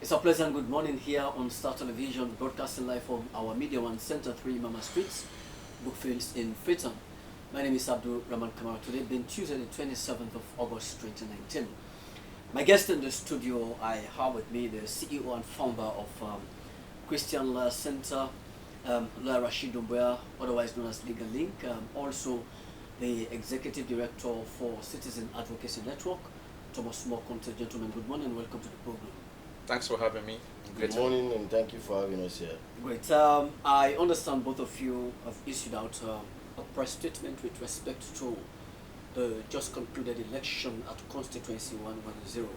It's a pleasant good morning here on Star Television, broadcasting live from our Media One Center 3 Mama Streets, Brookfields in Freetown. My name is Abdul Rahman Kamara. Today being Tuesday, the 27th of August 2019. My guest in the studio, I have with me the CEO and founder of Christian Law Center, Lawyer Rashid Doumbouya, otherwise known as Legal Link, also the Executive Director for Citizen Advocacy Network, Thomas Mokonte. Gentlemen, good morning and welcome to the program. Thanks for having me. Good morning and thank you for having us here. Great. I understand both of you have issued out a press statement with respect to the just concluded election at constituency 110,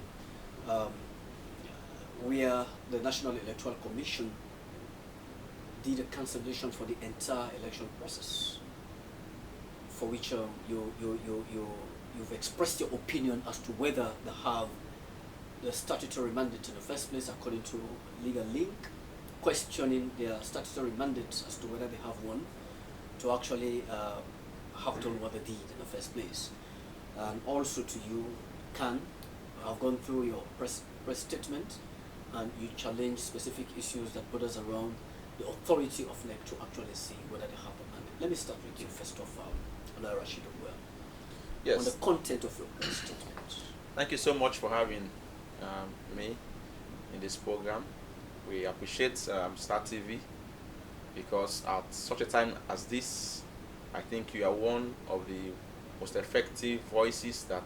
where the National Electoral Commission did a cancellation for the entire election process, for which you've expressed your opinion as to whether they have the statutory mandate in the first place according to Legal Link, questioning their statutory mandate as to whether they have one to actually have done what they did in the first place. And also to you, Can, I've gone through your press statement and you challenge specific issues that put us around the authority of NEC to actually see whether they have a mandate. Let me start with you first of all, Lawyer Rashid Doumbouya. Yes. On the content of your press statement. Thank you so much for having me in this program. We appreciate Star TV because at such a time as this, I think you are one of the most effective voices that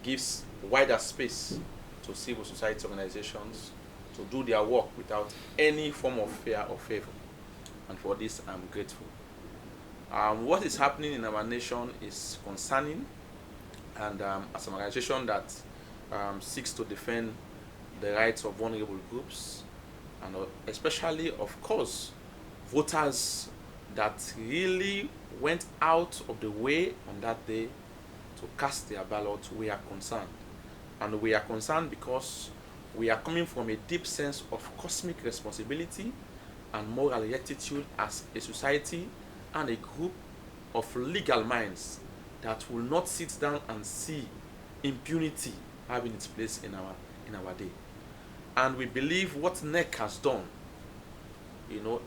gives wider space to civil society organizations to do their work without any form of fear or favor. And for this, I'm grateful. What is happening in our nation is concerning, and as an organization that seeks to defend the rights of vulnerable groups, and especially, of course, voters that really went out of the way on that day to cast their ballot, we are concerned. And we are concerned because we are coming from a deep sense of cosmic responsibility and moral rectitude as a society and a group of legal minds that will not sit down and see impunity having its place in our day. And we believe what NEC has done,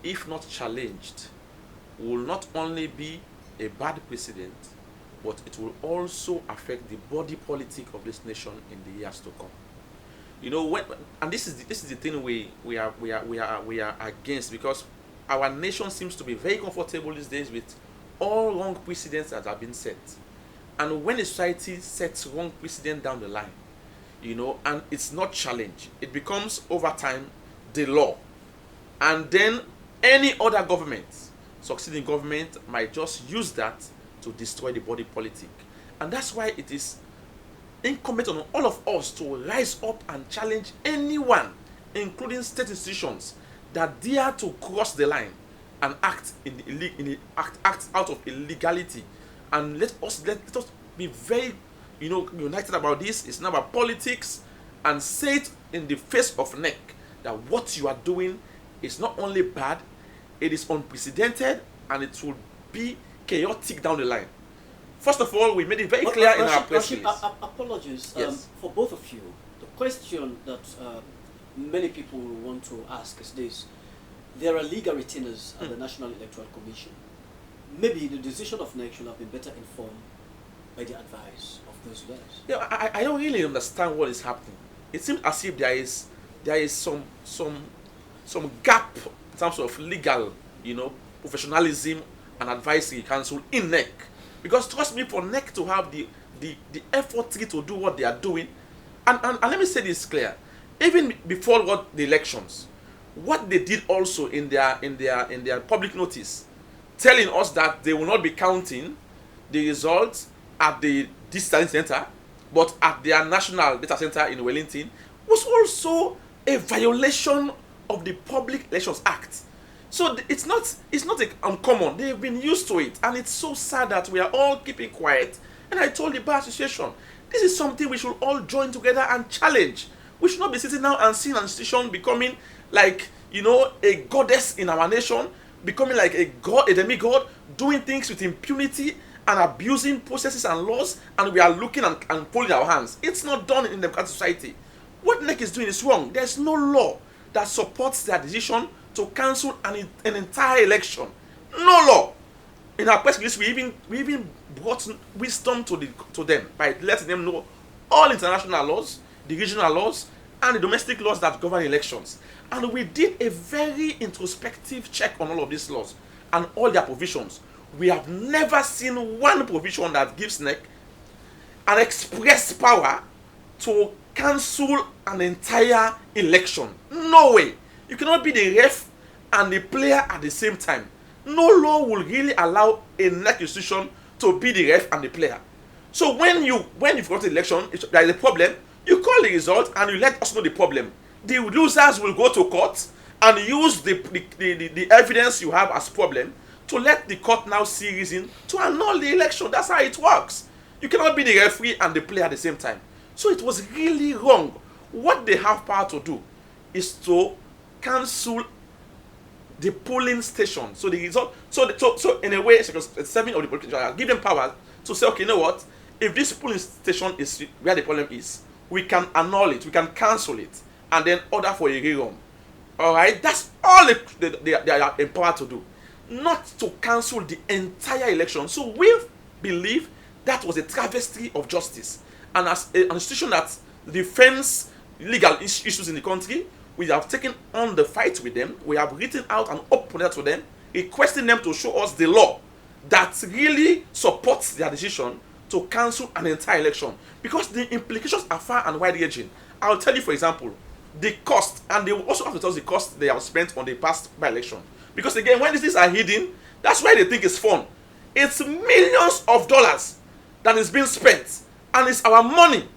if not challenged, will not only be a bad precedent, but it will also affect the body politic of this nation in the years to come. And this is the thing we are against, because our nation seems to be very comfortable these days with all wrong precedents that have been set. And when a society sets wrong precedent down the line, and it's not challenged, it becomes over time the law. And then any other government, succeeding government, might just use that to destroy the body politic. And that's why it is incumbent on all of us to rise up and challenge anyone, including state institutions, that dare to cross the line and act act out of illegality. And let us be very united about this. It's not about politics, and say it in the face of NEC that what you are doing is not only bad, it is unprecedented, and it will be chaotic down the line. First of all, we made it very clear in our press release. Apologies Yes. for both of you. The question that many people will want to ask is this: there are legal retainers at the National Electoral Commission. Maybe the decision of NEC should have been better informed by the advice of those guys. Yeah, I don't really understand what is happening. It seems as if there is some gap in terms of legal, professionalism and advisory council in NEC. Because trust me, for NEC to have the effort to do what they are doing, and let me say this clear, even before the elections, what they did also in their public notice, telling us that they will not be counting the results at the distance center, but at their national data center in Wellington, was also a violation of the Public Elections Act. So it's not uncommon. They've been used to it, and it's so sad that we are all keeping quiet. And I told the Bar Association, this is something we should all join together and challenge. We should not be sitting now and seeing an institution becoming like a goddess in our nation, becoming like a demigod, doing things with impunity and abusing processes and laws, and we are looking and pulling our hands. It's not done in the democratic society. What NEC is doing is wrong. There's no law that supports their decision to cancel an entire election. No law. In our press release, we even brought wisdom to them by letting them know all international laws, the regional laws, and the domestic laws that govern elections. And we did a very introspective check on all of these laws and all their provisions. We have never seen one provision that gives NEC an express power to cancel an entire election. No way. You cannot be the ref and the player at the same time. No law will really allow a NEC institution to be the ref and the player. So when you've got an election, if there is a problem, you call the result and you let us know the problem. The losers will go to court and use the evidence you have as problem to let the court now see reason to annul the election. That's how it works. You cannot be the referee and the player at the same time. So it was really wrong. What they have power to do is to cancel the polling station. So the result, so in a way, serving of the political, give them power to say, okay, you know what? If this polling station is where the problem is, we can annul it, we can cancel it, and then order for a rerun. All right, that's all they are empowered to do, not to cancel the entire election. So we believe that was a travesty of justice, and as an institution that defends legal issues in the country, we have taken on the fight with them. We have written out an open letter to them, requesting them to show us the law that really supports their decision to cancel an entire election, because the implications are far and wide-ranging. I'll tell you, for example, the cost, and they will also have to tell us the cost they have spent on the past by-election. Because again, when these things are hidden, that's why they think it's fun. It's millions of dollars that is being spent, and it's our money,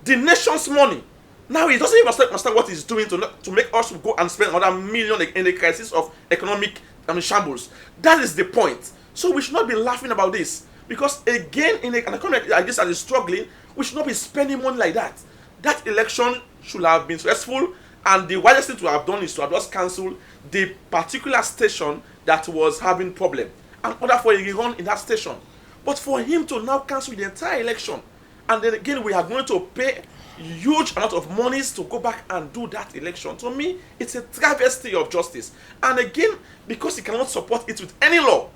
the nation's money. Now he doesn't even understand what he's doing to make us go and spend another million in the crisis of economic shambles. That is the point. So we should not be laughing about this, because again, in an economy like this that is struggling, we should not be spending money like that. That election should have been successful, and the wisest thing to have done is to have just cancelled the particular station that was having problem and order for a rerun in that station. But for him to now cancel the entire election, and then again we are going to pay huge amount of monies to go back and do that election, to me it's a travesty of justice. And again, because he cannot support it with any law,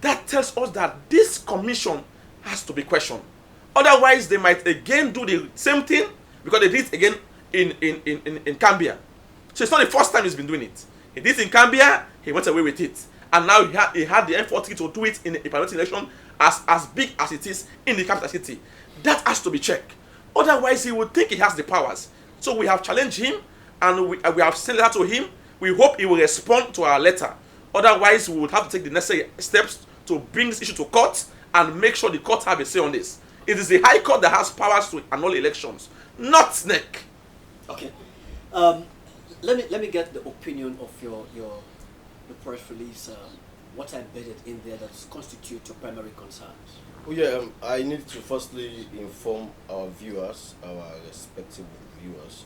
that tells us that this commission has to be questioned. Otherwise, they might again do the same thing, because they did it again in Cambia. So it's not the first time he's been doing it. He did it in Cambia, he went away with it, and now he had the effort to do it in a parliamentary election as big as it is in the capital city. That has to be checked. Otherwise, he would think he has the powers. So we have challenged him, and we have sent that to him. We hope he will respond to our letter. Otherwise, we would have to take the necessary steps to bring this issue to court and make sure the court have a say on this. It is the High Court that has powers to annul elections, not SNEC. Okay. Let me get the opinion of the press release. What I embedded in there that constitute your primary concerns. Oh yeah, I need to firstly inform our viewers, our respective viewers,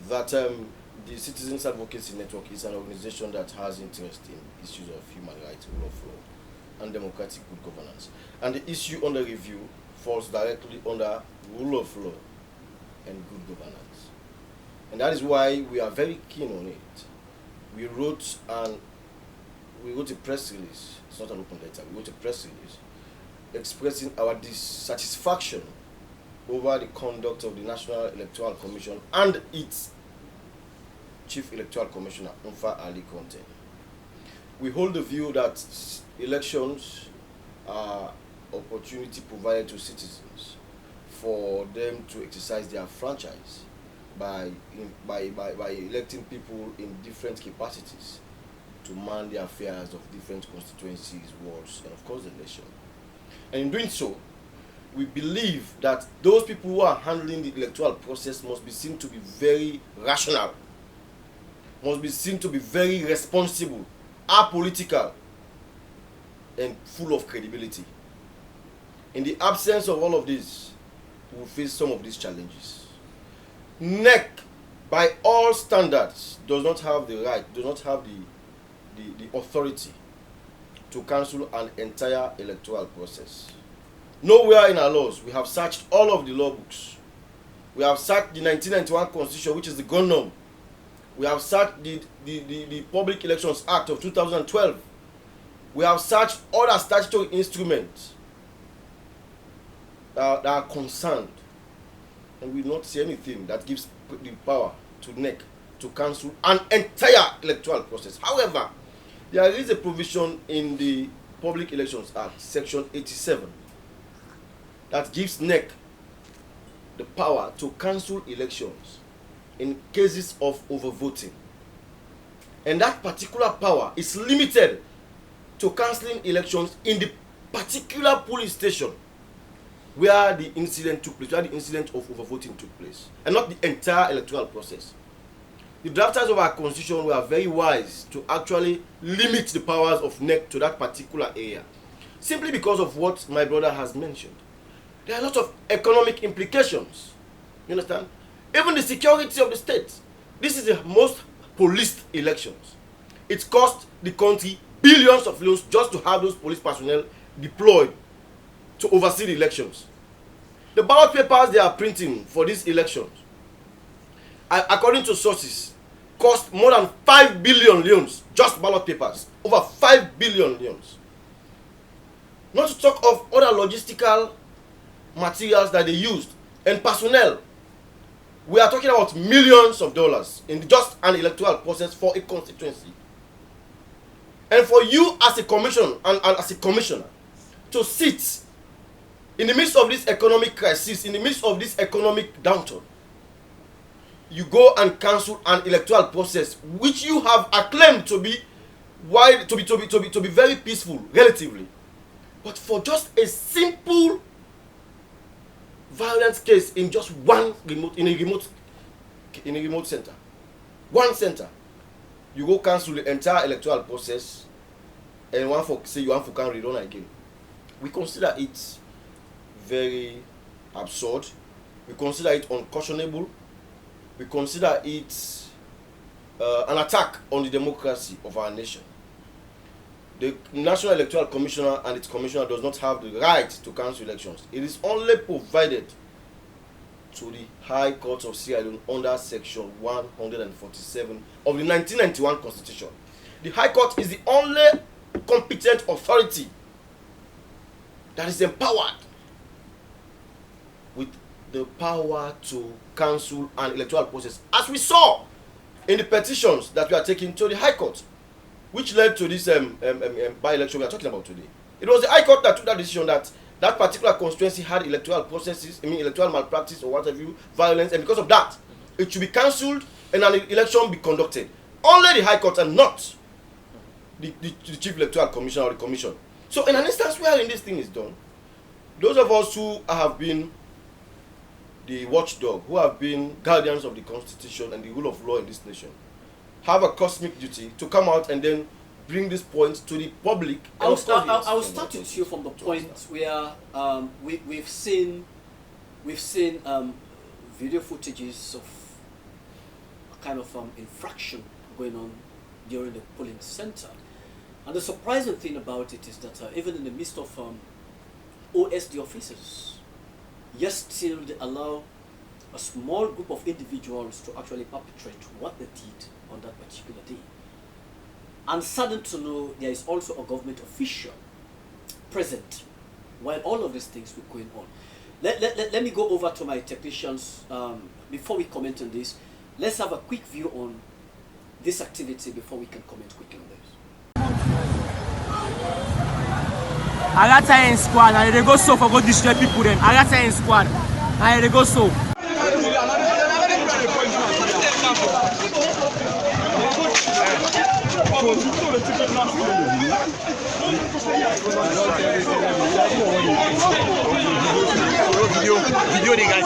that the Citizens Advocacy Network is an organization that has interest in issues of human rights, rule of law, and democratic good governance. And the issue under review falls directly under rule of law and good governance. And that is why we are very keen on it. We wrote a press release. It's not an open letter. We wrote a press release expressing our dissatisfaction over the conduct of the National Electoral Commission and its Chief Electoral Commissioner, Umfa Ali Conte. We hold the view that elections are opportunity provided to citizens for them to exercise their franchise by electing people in different capacities to man the affairs of different constituencies, wards, and of course the nation. And in doing so, we believe that those people who are handling the electoral process must be seen to be very rational, must be seen to be very responsible, apolitical, and full of credibility. In the absence of all of this, we will face some of these challenges. NEC, by all standards, does not have the right, does not have the authority to cancel an entire electoral process. Nowhere in our laws, we have searched all of the law books. We have searched the 1991 Constitution, which is the gun norm, We have searched the Public Elections Act of 2012. We have searched other statutory instruments that are concerned, and we do not see anything that gives the power to NEC to cancel an entire electoral process. However, there is a provision in the Public Elections Act, Section 87, that gives NEC the power to cancel elections in cases of overvoting. And that particular power is limited to cancelling elections in the particular polling station where the incident took place, where the incident of overvoting took place, and not the entire electoral process. The drafters of our constitution were very wise to actually limit the powers of NEC to that particular area, simply because of what my brother has mentioned. There are a lot of economic implications. You understand? Even the security of the state. This is the most policed elections. It cost the country billions of loans just to have those police personnel deployed to oversee the elections. The ballot papers they are printing for these elections, according to sources, cost more than 5 billion leones, just ballot papers. Over 5 billion leones. Not to talk of other logistical materials that they used and personnel. We are talking about millions of dollars in just an electoral process for a constituency. And for you as a commission and as a commissioner to sit in the midst of this economic crisis, in the midst of this economic downturn, you go and cancel an electoral process which you have acclaimed to be wide, to be very peaceful, relatively. But for just a simple violence case in just one remote, in a remote center, one center, you go cancel the entire electoral process, and one for say you want to can rerun again. We consider it very absurd. We consider it unconscionable. We consider it an attack on the democracy of our nation. The National Electoral Commissioner and its commissioner does not have the right to cancel elections. It is only provided to the High Court of Sierra Leone under Section 147 of the 1991 Constitution. The High Court is the only competent authority that is empowered with the power to cancel an electoral process, as we saw in the petitions that we are taking to the High Court, which led to this by-election we are talking about today. It was the High Court that took that decision that that particular constituency had electoral processes, electoral malpractice or whatever, violence, and because of that, it should be cancelled and an election be conducted. Only the High Court and not the Chief Electoral Commissioner or the Commission. So in an instance wherein this thing is done, those of us who have been the watchdog, who have been guardians of the Constitution and the rule of law in this nation, have a cosmic duty to come out and then bring this point to the public. I'll start with you from the point where we've seen video footages of a kind of infraction going on during the polling center, and the surprising thing about it is that even in the midst of OSD officers, yes, still they allow a small group of individuals to actually perpetrate what they did on that particular day. And saddened to know there is also a government official present while all of these things were going on. Let me go over to my technicians before we comment on this. Let's have a quick view on this activity before we can comment quickly on this. Agata in squad and they go so for go destroy people then. Agata in squad and they go so. Video the guys.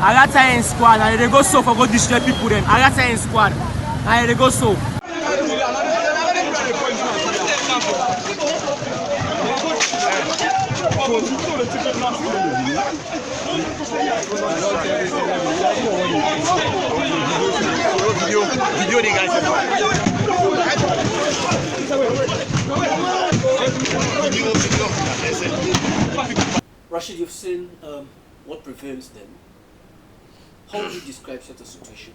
Agata in squad and they go so for go destroy people then. Agata in squad and they go so. Video the guys. Rashid, you've seen what prevails then. How would you describe such a situation?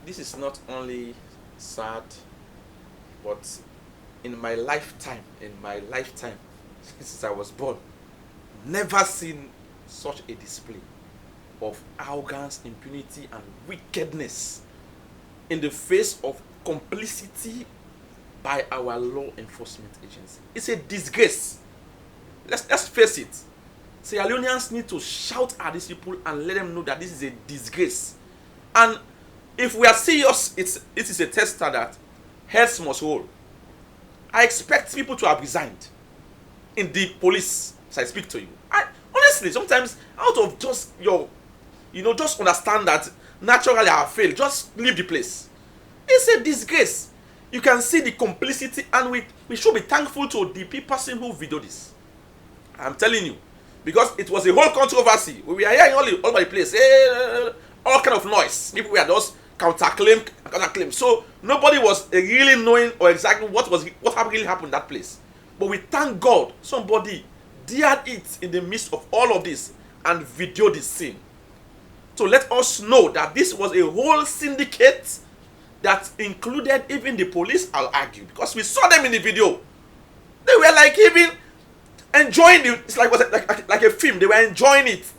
This is not only sad, but in my lifetime, since I was born, never seen such a display of arrogance, impunity, and wickedness in the face of complicity by our law enforcement agency. It's a disgrace. Let's face it. Sierra Leoneans need to shout at these people and let them know that this is a disgrace. And if we are serious, it is a tester that heads must roll. I expect people to have resigned in the police as I speak to you. Honestly, sometimes out of just just understand that naturally I have failed, just leave the place. It's a disgrace. You can see the complicity, and we should be thankful to the person who videoed this. I'm telling you, because it was a whole controversy. We were hearing all over the place, all kind of noise. People were just counterclaim. So nobody was really knowing or exactly what really happened in that place. But we thank God somebody dared it in the midst of all of this and videoed the scene. So let us know that this was a whole syndicate that included even the police, I'll argue, because we saw them in the video. They were like even enjoying it. It's like a film. They were enjoying it.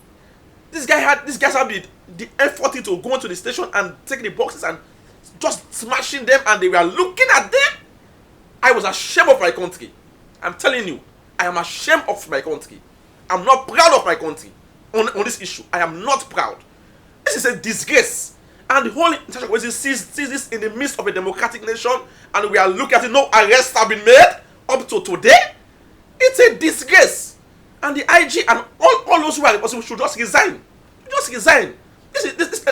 These guys had the effort to go into the station and take the boxes and just smashing them, and they were looking at them. I was ashamed of my country. I'm telling you, I am ashamed of my country. I'm not proud of my country on this issue. I am not proud. This is a disgrace. And the whole international community sees this in the midst of a democratic nation, and we are looking at it. No arrests have been made up to today. It's a disgrace. And the IG and all those who are responsible should just resign. Just resign.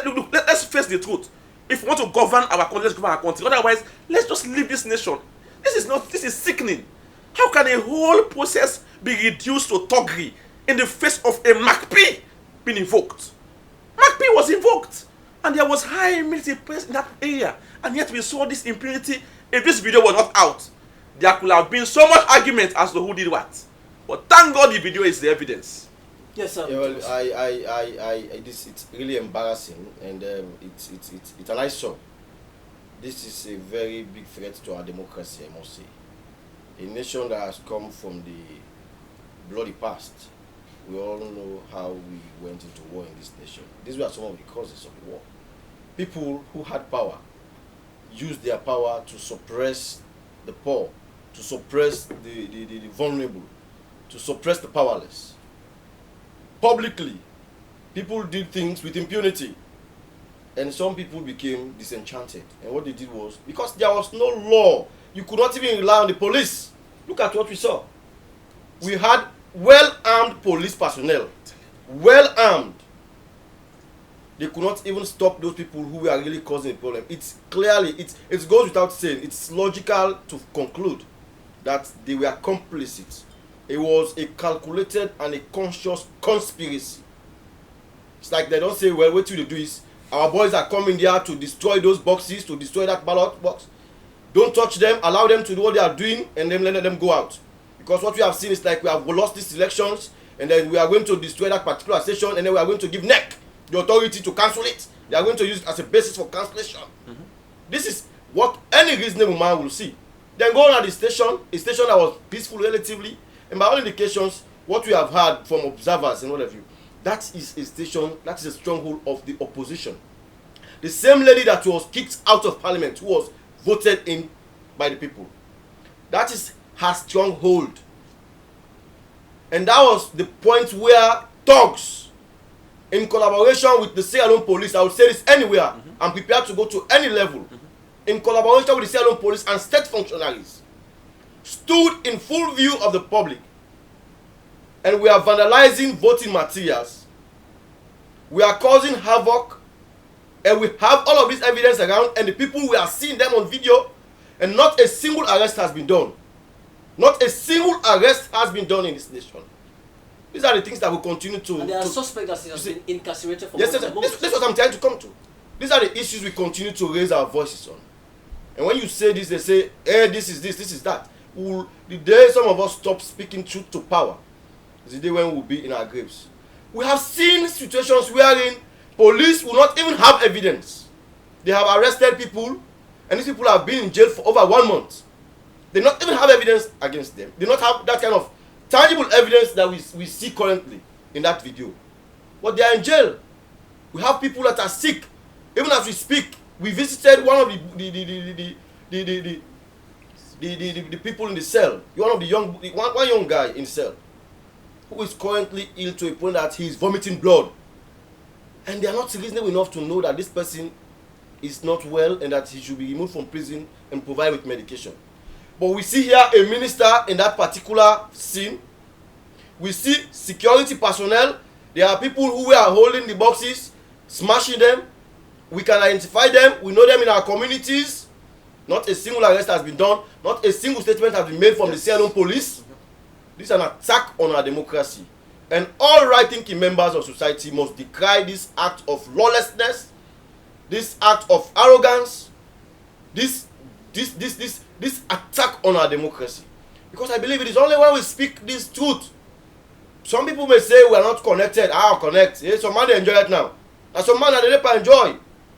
Look, let's face the truth. If we want to govern our country, let's govern our country. Otherwise, let's just leave this nation. This is sickening. How can a whole process be reduced to thuggery in the face of a MACP being invoked? MACP was invoked, and there was high military presence in that area, and yet we saw this impunity. If this video was not out, there could have been so much argument as to who did what. But thank God the video is the evidence. Yes, sir. Yeah, well, it's really embarrassing, and it's an eyesore. This is a very big threat to our democracy, I must say. A nation that has come from the bloody past. We all know how we went into war in this nation. These were some of the causes of the war. People who had power used their power to suppress the poor, to suppress the vulnerable, to suppress the powerless. Publicly, people did things with impunity, and some people became disenchanted. And what they did was, because there was no law, you could not even rely on the police. Look at what we saw. We had well-armed police personnel, well-armed. They could not even stop those people who were really causing the problem. It's clearly, it goes without saying, it's logical to conclude that they were complicit. It was a calculated and a conscious conspiracy. It's like they don't say, well, what you do is, our boys are coming there to destroy those boxes, to destroy that ballot box. Don't touch them, allow them to do what they are doing, and then let them go out. Because what we have seen is like we have lost these elections, and then we are going to destroy that particular station, and then we are going to give NEC the authority to cancel it. They are going to use it as a basis for cancellation. Mm-hmm. This is what any reasonable man will see. Then go on at the station, a station that was peaceful relatively, and by all indications, what we have heard from observers and what have you, that is a station, that is a stronghold of the opposition. The same lady that was kicked out of parliament, who was voted in by the people. That is her stronghold. And that was the point where thugs, in collaboration with the Sierra Leone police, I would say this anywhere, mm-hmm. I'm prepared to go to any level, mm-hmm. in collaboration with the Sierra Leone police and state functionaries, stood in full view of the public, and we are vandalizing voting materials, we are causing havoc, and we have all of this evidence around, and the people, we are seeing them on video, and not a single arrest has been done. Not a single arrest has been done in this nation. These are the things that will continue to... And there are suspects that have been incarcerated for yes, this is what I'm trying to come to. These are the issues we continue to raise our voices on. And when you say this, they say, hey, this is this is that. the day some of us stop speaking truth to power is the day when we'll be in our graves. We have seen situations wherein police will not even have evidence. They have arrested people, and these people have been in jail for over 1 month. They not even have evidence against them. They not have that kind of tangible evidence that we see currently in that video. But they are in jail. We have people that are sick. Even as we speak, we visited one of the people in the cell. One of the one young guy in the cell who is currently ill to a point that he is vomiting blood. And they are not reasonable enough to know that this person is not well and that he should be removed from prison and provided with medication. But we see here a minister in that particular scene. We see security personnel. There are people who are holding the boxes, smashing them. We can identify them. We know them in our communities. Not a single arrest has been done. Not a single statement has been made from the Sierra Leone police. This is an attack on our democracy. And all right-thinking members of society must decry this act of lawlessness, this act of arrogance, this attack on our democracy. Because I believe it is only when we speak this truth. Some people may say we are not connected. I'll connect. Yeah, some man they enjoy it now. And some man that they enjoy.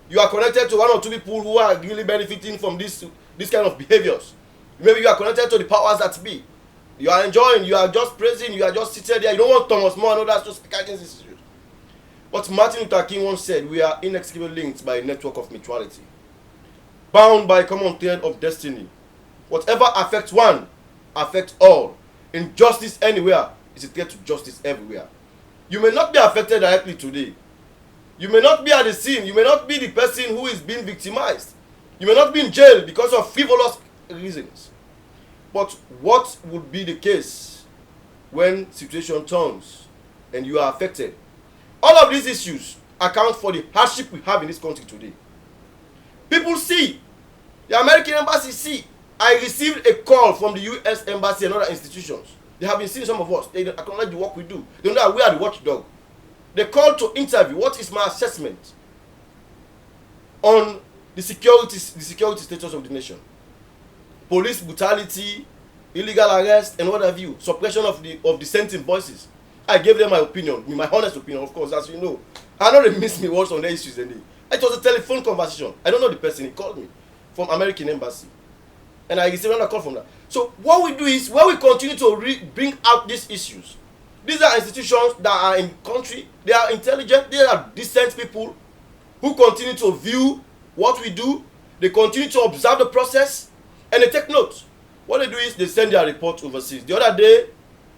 You are connected to one or two people who are really benefiting from this kind of behaviors. Maybe you are connected to the powers that be. You are enjoying, you are just praising, you are just seated there. You don't want Thomas More and others to speak against this issue. But Martin Luther King once said, we are inextricably linked by a network of mutuality, bound by a common thread of destiny. Whatever affects one, affects all. Injustice anywhere is a threat to justice everywhere. You may not be affected directly today. You may not be at the scene. You may not be the person who is being victimized. You may not be in jail because of frivolous reasons. But what would be the case when situation turns and you are affected? All of these issues account for the hardship we have in this country today. People see, the American embassy see. I received a call from the U.S. embassy and other institutions. They have been seeing some of us. They acknowledge the work we do. They know that we are the watchdog. They call to interview. What is my assessment on the security status of the nation? Police brutality, illegal arrest, and what have you, suppression of dissenting voices. I gave them my opinion, my honest opinion, of course, as you know. I know they miss me words on the issues. It was a telephone conversation. I don't know the person. He called me from American embassy, and I received another call from that. So what we do is, when we continue to bring out these issues, these are institutions that are in country. They are intelligent. They are decent people who continue to view what we do. They continue to observe the process. And they take notes. What they do is they send their report overseas. The other day,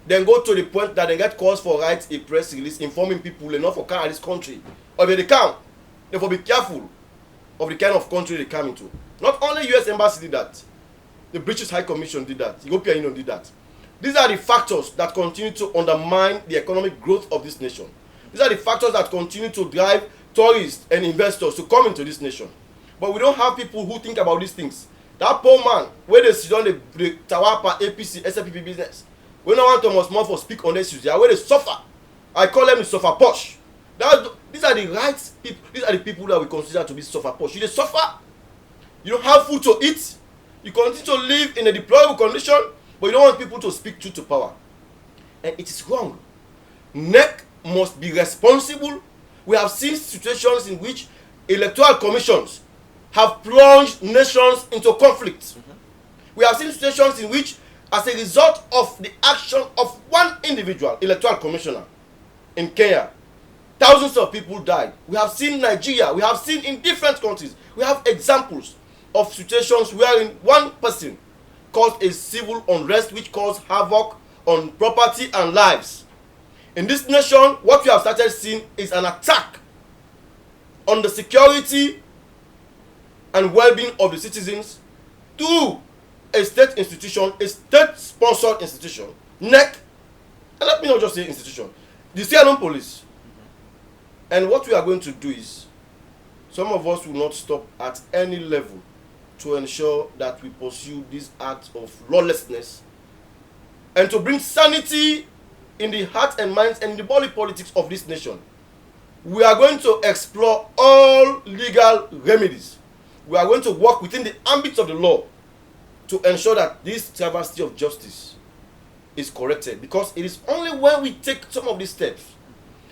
then go to the point that they get calls for write a press release informing people enough for carry this country. Or if they come, they will be careful of the kind of country they come into. Not only U.S. Embassy did that. The British High Commission did that. The European Union did that. These are the factors that continue to undermine the economic growth of this nation. These are the factors that continue to drive tourists and investors to come into this nation. But we don't have people who think about these things. That poor man, where they sit on the Tawapa, APC, SLPP business, we don't want Thomas More for speak on issues. They are where they suffer. I call them the suffer posh. These are the right people. These are the people that we consider to be suffer posh. You they suffer. You don't have food to eat. You continue to live in a deplorable condition, but you don't want people to speak truth to power. And it is wrong. NEC must be responsible. We have seen situations in which electoral commissions have plunged nations into conflict. We have seen situations in which, as a result of the action of one individual electoral commissioner in Kenya, thousands of people died. We have seen Nigeria. We have seen in different countries. We have examples of situations wherein one person caused a civil unrest which caused havoc on property and lives. In this nation, what we have started seeing is an attack on the security and well-being of the citizens through a state institution, a state-sponsored institution, NEC, and let me not just say institution, the Sierra Leone police. And what we are going to do is, some of us will not stop at any level to ensure that we pursue this act of lawlessness and to bring sanity in the heart and minds and in the body politics of this nation. We are going to explore all legal remedies. We are going to work within the ambit of the law to ensure that this travesty of justice is corrected, because it is only when we take some of these steps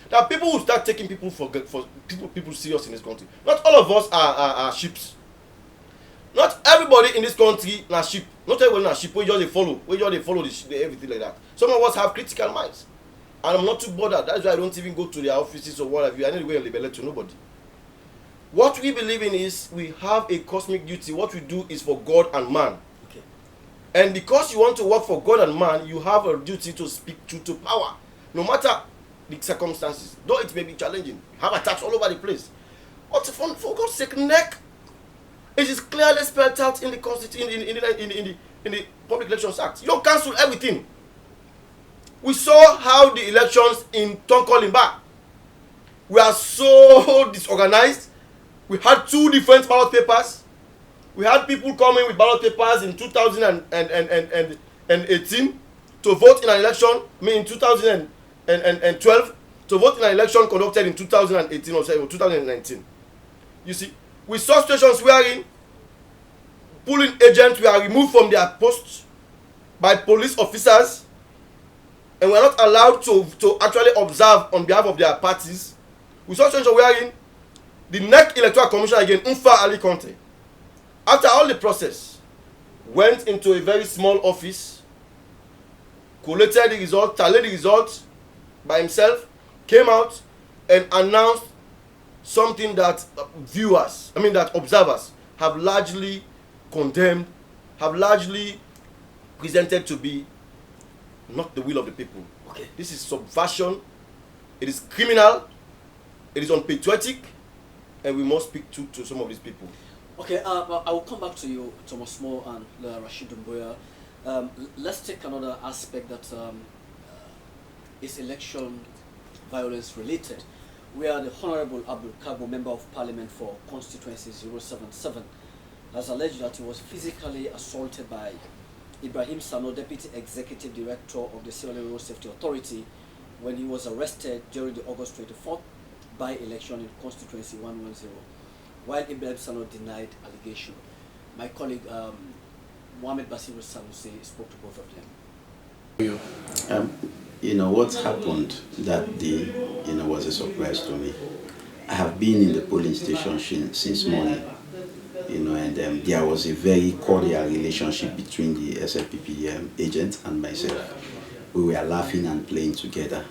that people will start taking people for people serious in this country. Not all of us are sheeps. Not everybody in this country are sheep. Not everybody are sheep. We just they follow. Everything like that. Some of us have critical minds, and I'm not too bothered. That's why I don't even go to their offices or what have you. I need to go and liberate to nobody. What we believe in is we have a cosmic duty. What we do is for God and man. Okay. And because you want to work for God and man, you have a duty to speak truth to power, no matter the circumstances. Though it may be challenging, you have attacks all over the place. But for God's sake, neck. It is clearly spelled out in the Constitution, in the Public Elections Act. You don't cancel everything. We saw how the elections in Tonkolimba were so disorganized. We had 2 different ballot papers. We had people coming with ballot papers in 2018 to vote in an election, in 2012, to vote in an election conducted in 2018 or 2019. You see, we saw situations wherein polling agents were removed from their posts by police officers and were not allowed to actually observe on behalf of their parties. We saw situations wherein the NEC Electoral Commission again, Unfa Ali Conte, after all the process, went into a very small office, collated the result, tallied the results by himself, came out and announced something that that observers have largely condemned, have largely presented to be not the will of the people. Okay. This is subversion, it is criminal, it is unpatriotic, and we must speak to some of these people. Okay, I will come back to you, Thomas Moore and Rashid Doumbouya. Let's take another aspect that is election violence related, where the Honorable Abdul Kabo, Member of Parliament for Constituency 077, has alleged that he was physically assaulted by Ibrahim Sano, Deputy Executive Director of the Sierra Leone Road Safety Authority, when he was arrested during the August 24th by-election in Constituency 110, while Ibrahim Sano denied allegation. My colleague Mohamed Basiru Sanusi spoke to both of them. What happened that day, was a surprise to me. I have been in the polling station since morning, and there was a very cordial relationship between the SLPP agent and myself. We were laughing and playing together.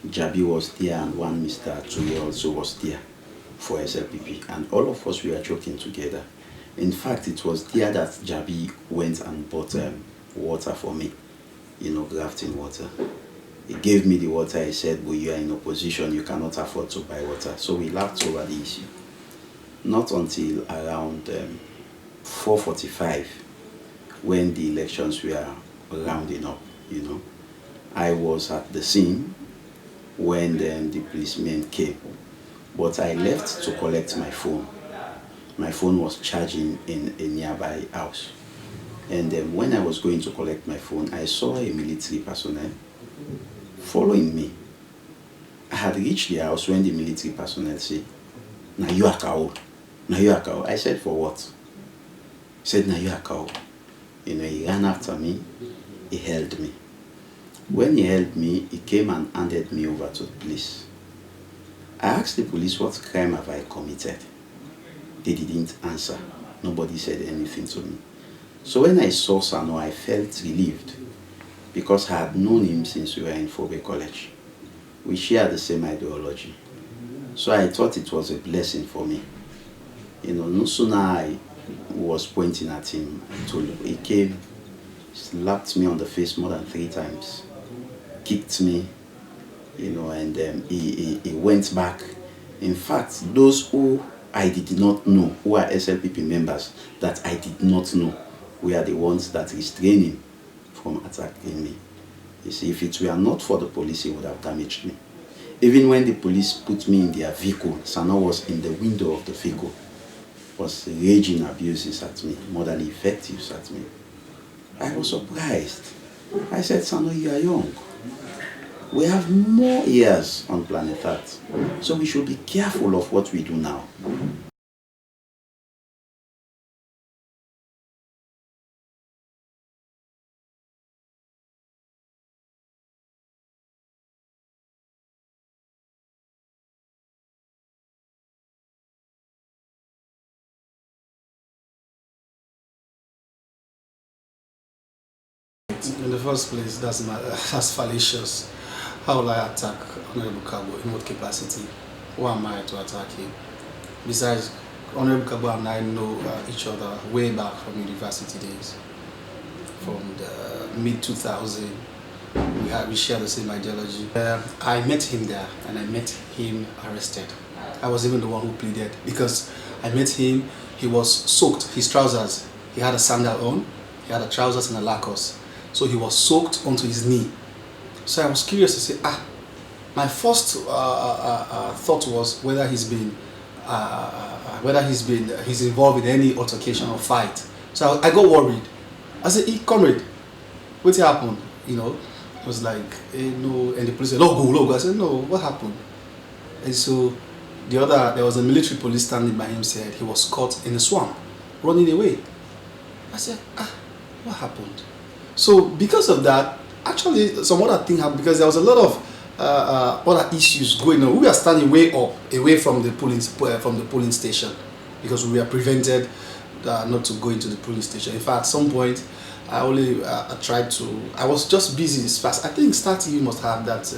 Jabi was there and one Mr. Ture also was there for SLPP, and all of us were joking together. In fact, it was there that Jabi went and bought water for me, grafting water. He gave me the water. He said, well, you are in opposition, you cannot afford to buy water. So we laughed over the issue. Not until around 4:45, when the elections were rounding up, I was at the scene when the policemen came. But I left to collect my phone. My phone was charging in a nearby house. And when I was going to collect my phone, I saw a military personnel following me. I had reached the house when the military personnel said, "Na you are cow. Na you are cow." I said, "For what?" He said, "Na you are cow." He ran after me, he held me. When he held me, he came and handed me over to the police. I asked the police, what crime have I committed? They didn't answer. Nobody said anything to me. So when I saw Sano, I felt relieved, because I had known him since we were in Fobe College. We share the same ideology. So I thought it was a blessing for me. No sooner I was pointing at him, he came, slapped me on the face more than 3 times, kicked me, and he went back. In fact, those who I did not know, who are SLPP members that I did not know, were the ones that restrained him from attacking me. You see, if it were not for the police, he would have damaged me. Even when the police put me in their vehicle, Sano was in the window of the vehicle, was raging abuses at me, more than effectives at me. I was surprised. I said, "Sano, you are young. We have more years on planet Earth, so we should be careful of what we do now." In the first place, that's fallacious. How will I attack Honorable Kagbo in what capacity? Who am I to attack him? Besides, Honorable Kagbo and I know each other way back from university days. From the mid-2000s, we share the same ideology. I met him there, and I met him arrested. I was even the one who pleaded, because I met him, he was soaked, his trousers. He had a sandal on, he had a trousers and a Lacoste. So he was soaked onto his knee. So I was curious to say, my first thought was whether he's involved in any altercation or fight. So I got worried. I said, hey, comrade, what happened? You know, it was like, hey, no, and the police said, go. I said, no, what happened? And so there was a military police standing by him, said he was caught in a swamp, running away. I said, what happened? So because of that, actually some other thing happened, because there was a lot of other issues going on. We were standing way up, away from the polling station, because we were prevented not to go into the polling station. In fact, at some point, I only I was just busy this fast. I think Star TV must have that,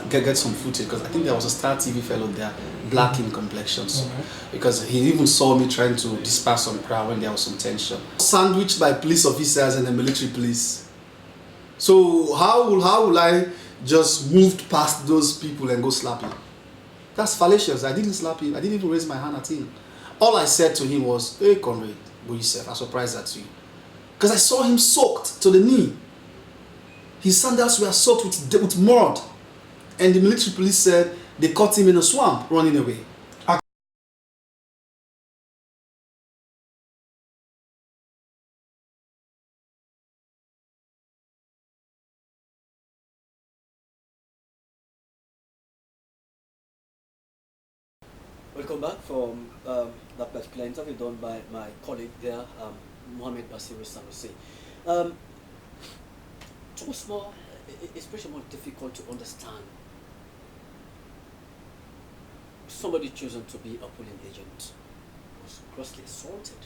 get some footage, because I think there was a Star TV fellow there, black in complexions, because he even saw me trying to disperse some crowd when there was some tension. Sandwiched by police officers and the military police. So how will I just move past those people and go slap him? That's fallacious. I didn't slap him. I didn't even raise my hand at him. All I said to him was, hey, comrade, Boyisef, I'm surprised at you. Because I saw him soaked to the knee. His sandals were soaked with mud. And the military police said they caught him in a swamp running away. Welcome back from that particular interview done by my colleague there, Mohamed Basiru Sanusi. It was more, especially more difficult to understand. Somebody chosen to be a polling agent was grossly assaulted.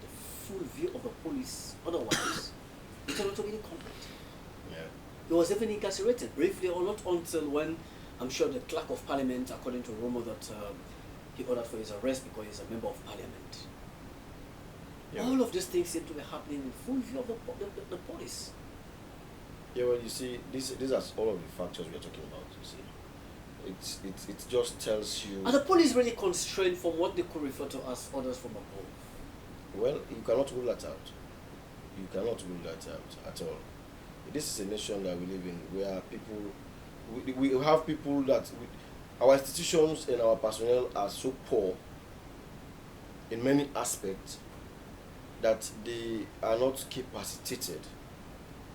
The full view of the police, otherwise, it turned out to be incomplete. Yeah. He was even incarcerated, briefly or not, until when I'm sure the clerk of parliament, according to rumor, that he ordered for his arrest because he's a member of parliament. Yeah. All of these things seem to be happening in full view of the police. Yeah, well, you see, these are all of the factors we're talking about. You see, it just tells you. Are the police really constrained from what they could refer to as orders from above? Well, you cannot rule that out. You cannot rule that out at all. This is a nation that we live in, where people, we have people that our institutions and our personnel are so poor in many aspects that they are not capacitated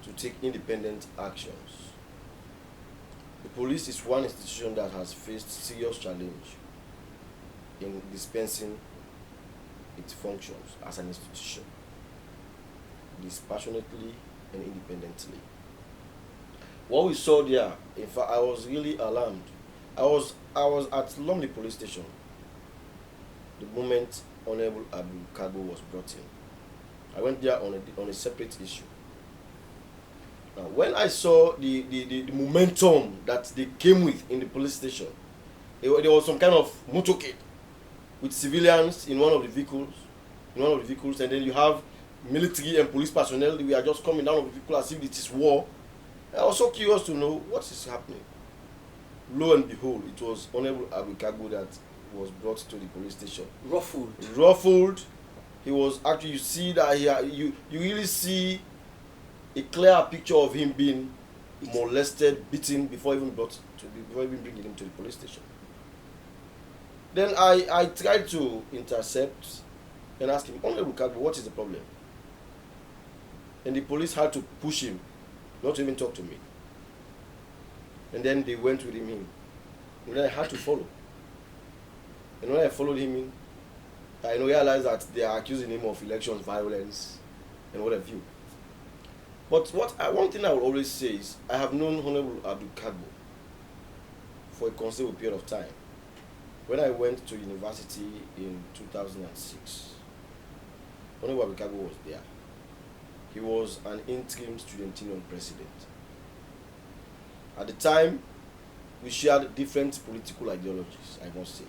to take independent actions. The police is one institution that has faced serious challenge in dispensing its functions as an institution, dispassionately and independently. What we saw there, in fact, I was really alarmed. I was at Lumley Police Station the moment Honorable Abdul Kagbo was brought in. I went there on a separate issue. Now, when I saw the momentum that they came with in the police station, there was some kind of motorcade with civilians in one of the vehicles, and then you have military and police personnel. We are just coming down of the vehicle as if it is war. I was so curious to know what is happening. Lo and behold, it was Honorable Abdul Kagbo that was brought to the police station. Ruffled. He was actually, you see that you really see a clear picture of him being molested, beaten before even bringing him to the police station. Then I tried to intercept and ask him, Honorable Kagbo, what is the problem? And the police had to push him, not to even talk to me. And then they went with him in. And then I had to follow. And when I followed him in, I realized that they are accusing him of election violence and what have you. But one thing I will always say is, I have known Honorable Abdul Kagbo for a considerable period of time. When I went to university in 2006, Honorable Abdul Kagbo was there. he was an interim student union president. At the time, we shared different political ideologies, I must say.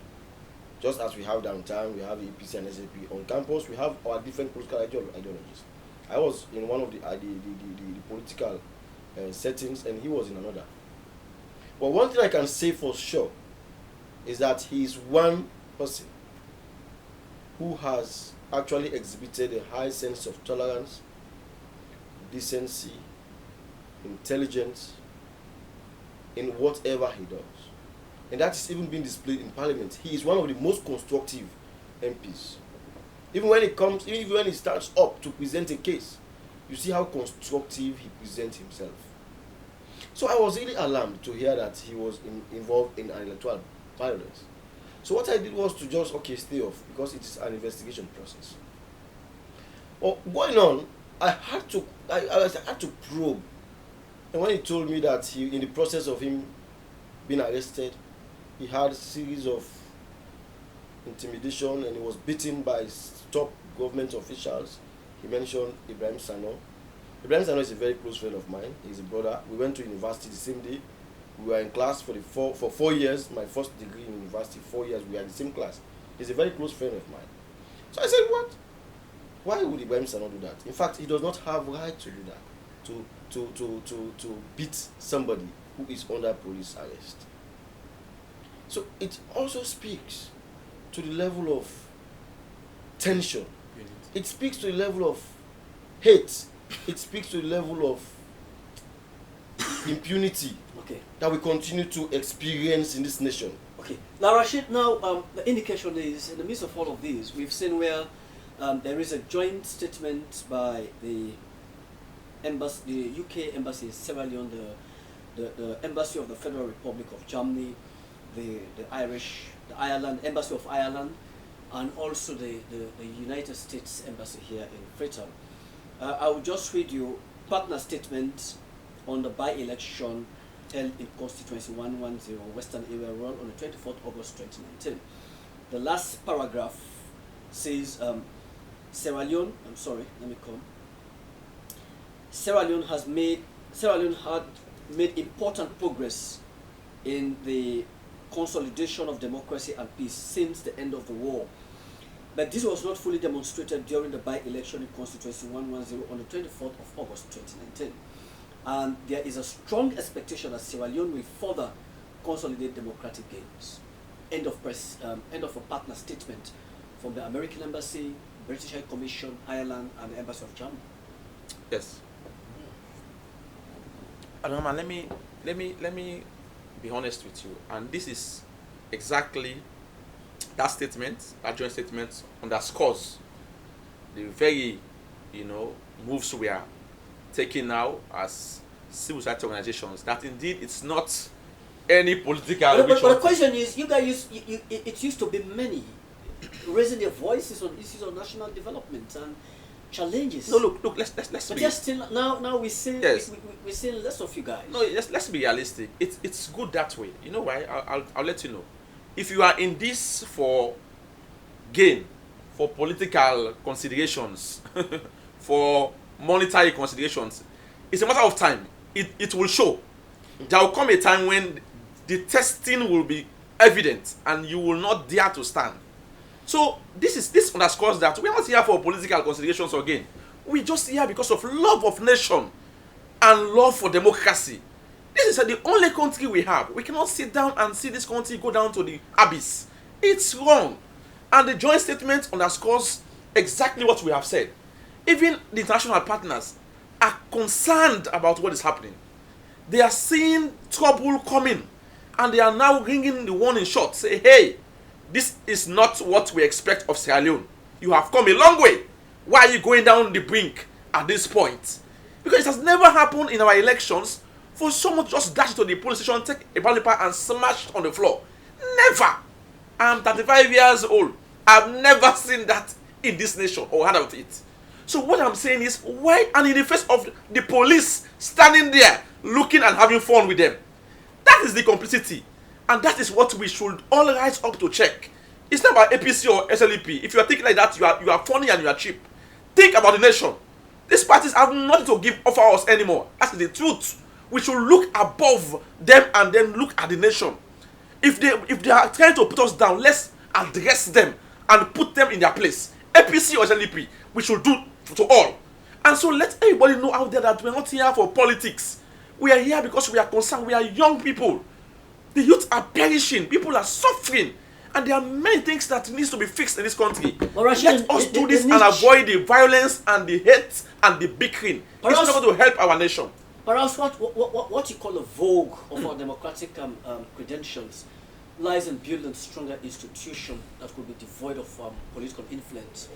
Just as we have downtown, we have APC and SAP. On campus, we have our different political ideologies. I was in one of the political settings, and he was in another. But one thing I can say for sure is that he is one person who has actually exhibited a high sense of tolerance, decency, intelligence in whatever he does. And that is even being displayed in Parliament. He is one of the most constructive MPs. Even when he stands up to present a case, you see how constructive he presents himself. So I was really alarmed to hear that he was involved in an electoral violence. So what I did was to just, stay off, because it is an investigation process. Well, going on, I had to probe. And when he told me that in the process of him being arrested, he had a series of intimidation and he was beaten by top government officials. He mentioned Ibrahim Sano. Ibrahim Sano is a very close friend of mine. He's a brother. We went to university the same day. We were in class for 4 years. My first degree in university, 4 years. We were in the same class. He's a very close friend of mine. So I said, what? Why would Ibrahim Sano do that? In fact, he does not have right to do that. To beat somebody who is under police arrest. So it also speaks to the level of tension. It speaks to the level of hate. It speaks to the level of impunity that we continue to experience in this nation. Okay. Now, Rashid, the indication is, in the midst of all of this, we've seen where there is a joint statement by the embassy, the UK embassy in Sierra Leone, the embassy of the Federal Republic of Germany, the Ireland, embassy of Ireland, and also the United States embassy here in Freetown. I will just read you partner statement on the by-election held in constituency 110 Western Area Rural on the 24th August 2019. The last paragraph says, Sierra Leone had made important progress in the consolidation of democracy and peace since the end of the war. But this was not fully demonstrated during the by-election in constituency 110 on the 24th of August 2019. And there is a strong expectation that Sierra Leone will further consolidate democratic gains. End of a partner statement from the American Embassy, British High Commission, Ireland, and the Embassy of Germany. Yes. Adama, let me be honest with you, and this is exactly that statement, that joint statement underscores the very, moves we are taking now as civil society organizations, that indeed it's not any political. But the question is, you guys, it used to be many raising their voices on issues of national development and challenges. No, look. Let's but be. just still now we see we see less of you guys. No, let's be realistic. It's good that way. You know why? I'll let you know. If you are in this for gain, for political considerations, for monetary considerations, it's a matter of time. It will show. There will come a time when the testing will be evident and you will not dare to stand. So this underscores that we are not here for political considerations or gain. We're just here because of love of nation and love for democracy. This is the only country we have. We cannot sit down and see this country go down to the abyss. It's wrong. And the joint statement underscores exactly what we have said. Even the international partners are concerned about what is happening. They are seeing trouble coming and they are now ringing the warning shot. Say, hey, this is not what we expect of Sierra Leone. You have come a long way. Why are you going down the brink at this point? Because it has never happened in our elections for someone to just dash to the police station, take a ballot paper and smash it on the floor. Never. I'm 35 years old. I've never seen that in this nation or heard of it. So what I'm saying is, why, and in the face of the police standing there looking and having fun with them, that is the complicity. And that is what we should all rise up to check. It's not about APC or SLEP. If you are thinking like that, you are funny and you are cheap. Think about the nation. These parties have nothing to give offer us anymore. That's the truth. We should look above them and then look at the nation. If they are trying to put us down, let's address them and put them in their place. APC or SLP, we should do to all. And so let everybody know out there that we're not here for politics. We are here because we are concerned. We are young people. The youth are perishing. People are suffering. And there are many things that needs to be fixed in this country. Let us do this and avoid the violence and the hate and the bickering. It's not going to help our nation. Perhaps what you call the vogue of our democratic credentials lies in building stronger institutions that could be devoid of political influence.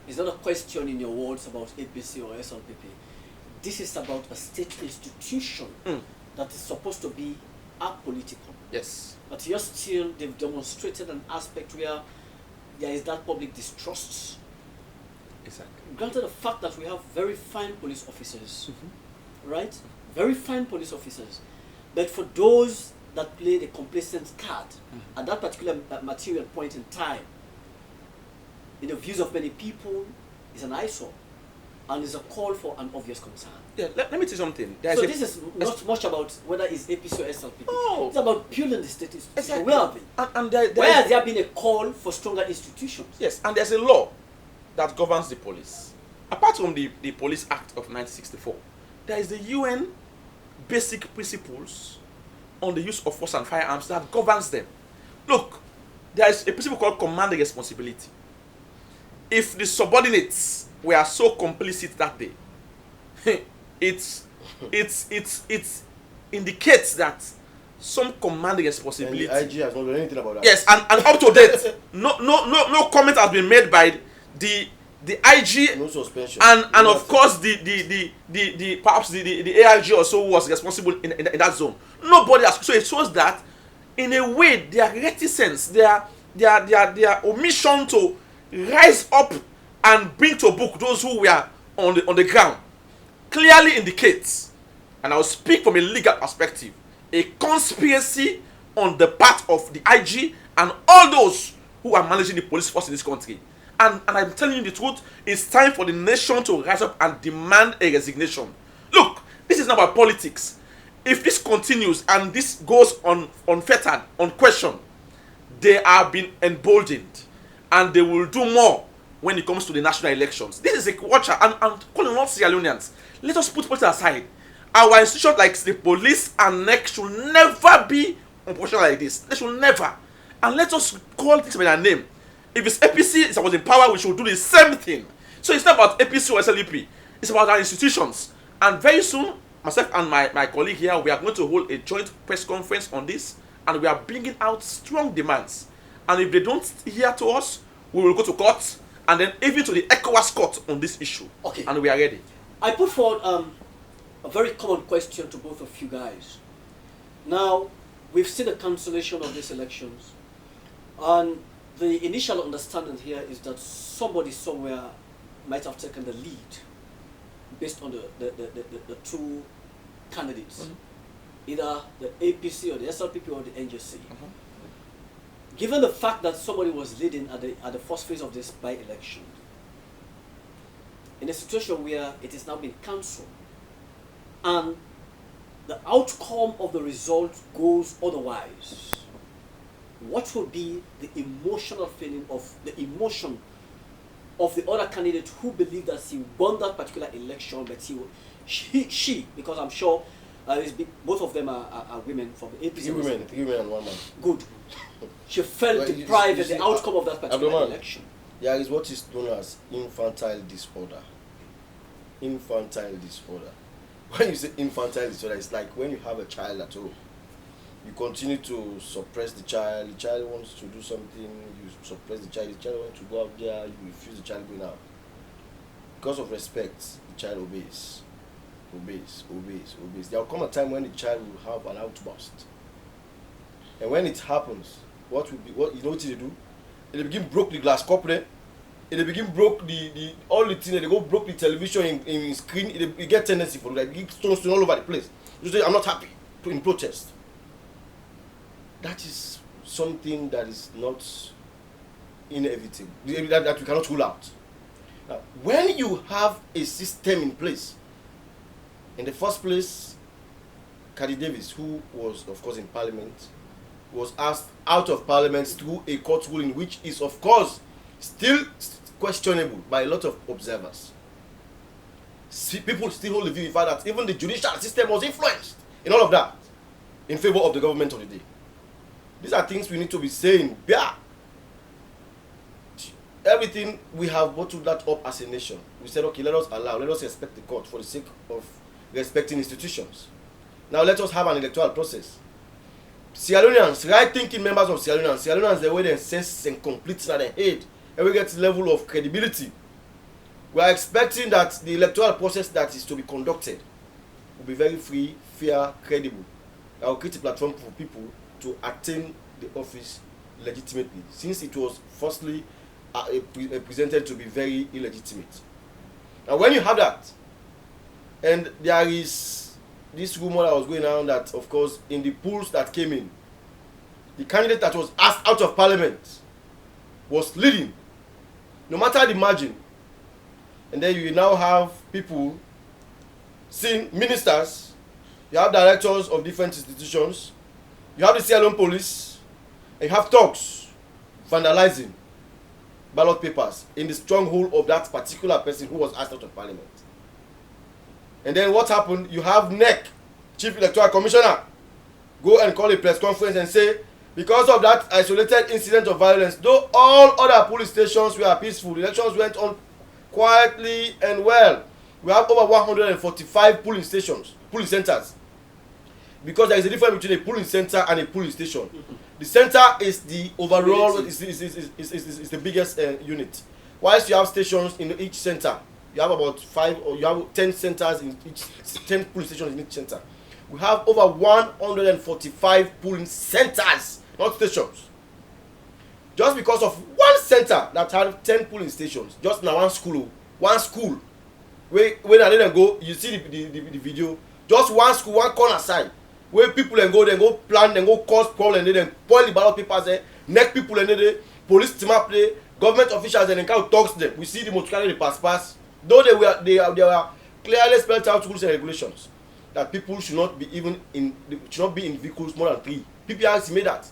It's not a question in your words about APC or SLPP. This is about a state institution that is supposed to be apolitical. Yes. But here still, they've demonstrated an aspect where there is that public distrust. Exactly. Granted the fact that we have very fine police officers, right? Very fine police officers. But for those that play the complacent card at that particular material point in time, in the views of many people, is an eyesore and is a call for an obvious concern. Yeah, let me tell you something. So this is not much about whether it's APC or SLPP. No. It's about building the state institution. Exactly. Where are they? And there Where has there been a call for stronger institutions? Yes, and there's a law that governs the police. Apart from the Police Act of 1964, there is the UN Basic Principles on the use of force and firearms that governs them. Look, there is a principle called command responsibility. If the subordinates were so complicit that day, it indicates that some command responsibility. And the IG has not done anything about that. Yes, and up to date, no comment has been made by the IG, no suspension, and of course the perhaps the AIG or so who was responsible in that zone. Nobody has. So it shows that in a way their reticence, their omission to rise up and bring to book those who were on the ground clearly indicates, and I will speak from a legal perspective, a conspiracy on the part of the IG and all those who are managing the police force in this country. And I'm telling you the truth, it's time for the nation to rise up and demand a resignation. Look, this is not about politics. If this continues and this goes on unfettered, unquestioned, they are being emboldened and they will do more when it comes to the national elections. This is a watcher, and I'm calling all Sierra Leoneans. Let us put politics aside. Our institutions like the police and NEC should never be unprofessional like this. They should never. And let us call things by their name. If it's APC that was in power, we should do the same thing. So it's not about APC or SLP. It's about our institutions. And very soon, myself and my colleague here, we are going to hold a joint press conference on this, and we are bringing out strong demands. And if they don't hear to us, we will go to court, and then even to the ECOWAS court on this issue. Okay. And we are ready. I put forward a very common question to both of you guys. Now, we've seen the cancellation of these elections, and the initial understanding here is that somebody somewhere might have taken the lead based on the two candidates, either the APC or the SLPP or the NJC. Given the fact that somebody was leading at the first phase of this by-election, in a situation where it is now being cancelled, and the outcome of the result goes otherwise, what would be the emotional feeling of the emotion of the other candidate who believed that he won that particular election, but she, because I'm sure both of them are women from the APC. Three women and one man. Good. She felt Well, deprived you of the see, outcome of that particular Abdulman, election. There is what is known as infantile disorder. Infantile disorder. When you say infantile disorder, it's like when you have a child at home. You continue to suppress the child wants to do something, you suppress the child wants to go out there, you refuse the child going out. Because of respect, the child obeys. There will come a time when the child will have an outburst. And when it happens, what you know what they do? They begin broke the glass cup there. They begin broke the all the things, they go broke the television in screen, they get tendency for that, they give stones all over the place. You say, I'm not happy in protest. That is something that is not inevitable, that we cannot rule out. Now, when you have a system in place, in the first place, Kadi Davis, who was, of course, in Parliament, was asked out of Parliament through a court ruling, which is, of course, still questionable by a lot of observers. People still hold the view, in fact, that even the judicial system was influenced in all of that in favor of the government of the day. These are things we need to be saying. Yeah. Everything, we have bottled that up as a nation. We said, okay, let us respect the court for the sake of respecting institutions. Now let us have an electoral process. Sierra Leoneans, right-thinking members of Sierra Leoneans, the way they sense and complete in their head, and we get to the level of credibility. We are expecting that the electoral process that is to be conducted will be very free, fair, credible. That will create a platform for people to attain the office legitimately, since it was firstly presented to be very illegitimate. Now when you have that, and there is this rumor that was going on that, of course, in the polls that came in, the candidate that was asked out of Parliament was leading, no matter the margin. And then you now have people, seeing ministers, you have directors of different institutions, you have the Sierra Leone police, and you have thugs vandalizing ballot papers in the stronghold of that particular person who was asked out of Parliament. And then what happened? You have NEC, Chief Electoral Commissioner, go and call a press conference and say, because of that isolated incident of violence, though all other police stations were peaceful, elections went on quietly and well. We have over 145 polling stations, polling centers. Because there is a difference between a polling center and a polling station. The center is the overall, is the biggest unit. Whilst you have stations in each center, you have about 5 or you have 10 centers in each, 10 polling stations in each center. We have over 145 polling centers, not stations. Just because of one center that had 10 polling stations, just now one school, where when I didn't go, you see the video, just one school, one corner side, where people then go plan, then go cause problem, then spoil the ballot papers, neck people, and then police team up there, government officials, and then kind of talks to them. We see the motorcar, the pass. Though they were clearly spelled out rules and regulations that people should not be in vehicles more than 3. PPRC made that.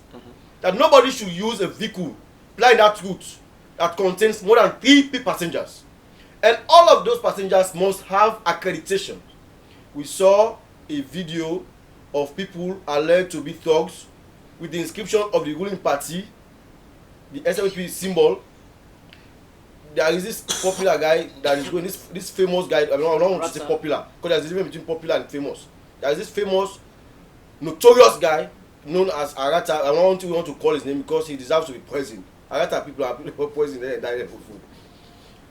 That nobody should use a vehicle flying that route that contains more than 3 passengers. And all of those passengers must have accreditation. We saw a video of people alleged to be thugs with the inscription of the ruling party, the SLP symbol. There is this popular guy that is going, this famous guy, I don't want to say popular, because there's a difference between popular and famous. There is this famous, notorious guy known as Arata. I don't want to call his name because he deserves to be poisoned. Arata people are poisoned and die for food.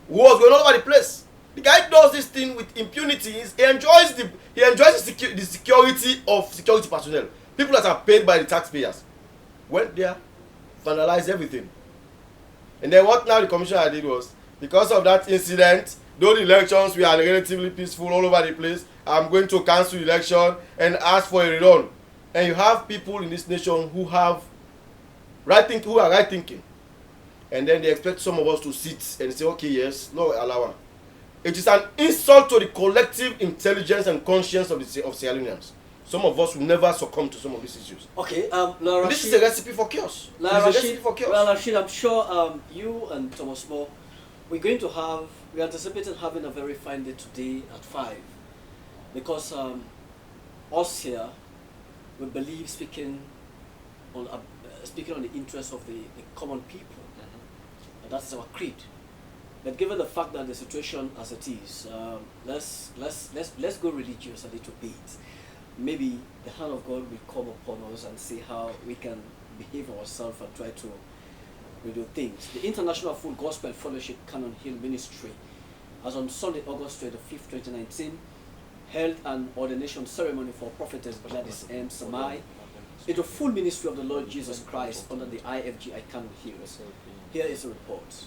Who was going all over the place. The guy does this thing with impunity. He enjoys the security of security personnel. People that are paid by the taxpayers went there, vandalized everything. And then what now the commissioner did was, because of that incident, though the elections were relatively peaceful all over the place, I'm going to cancel the election and ask for a rerun. And you have people in this nation who are right thinking. And then they expect some of us to sit and say, okay, yes, no allowance. It is an insult to the collective intelligence and conscience of Sierra Leoneans. Some of us will never succumb to some of these issues. Okay, this is a recipe for chaos. Well, Rashid, I'm sure you and Thomas Moore, we're anticipating having a very fine day today at 5. Because us here, we believe speaking on the interests of the common people. And that's our creed. But given the fact that the situation as it is, let's go religious a little bit. Maybe the hand of God will come upon us and see how we can behave ourselves and try to do things. The International Full Gospel Fellowship Cannon Hill Ministry has on Sunday, August 25th, 2019, held an ordination ceremony for Prophetess Gladys M. Samai into full ministry of the Lord Jesus Christ under the IFGI Cannon Hill. Here is a report.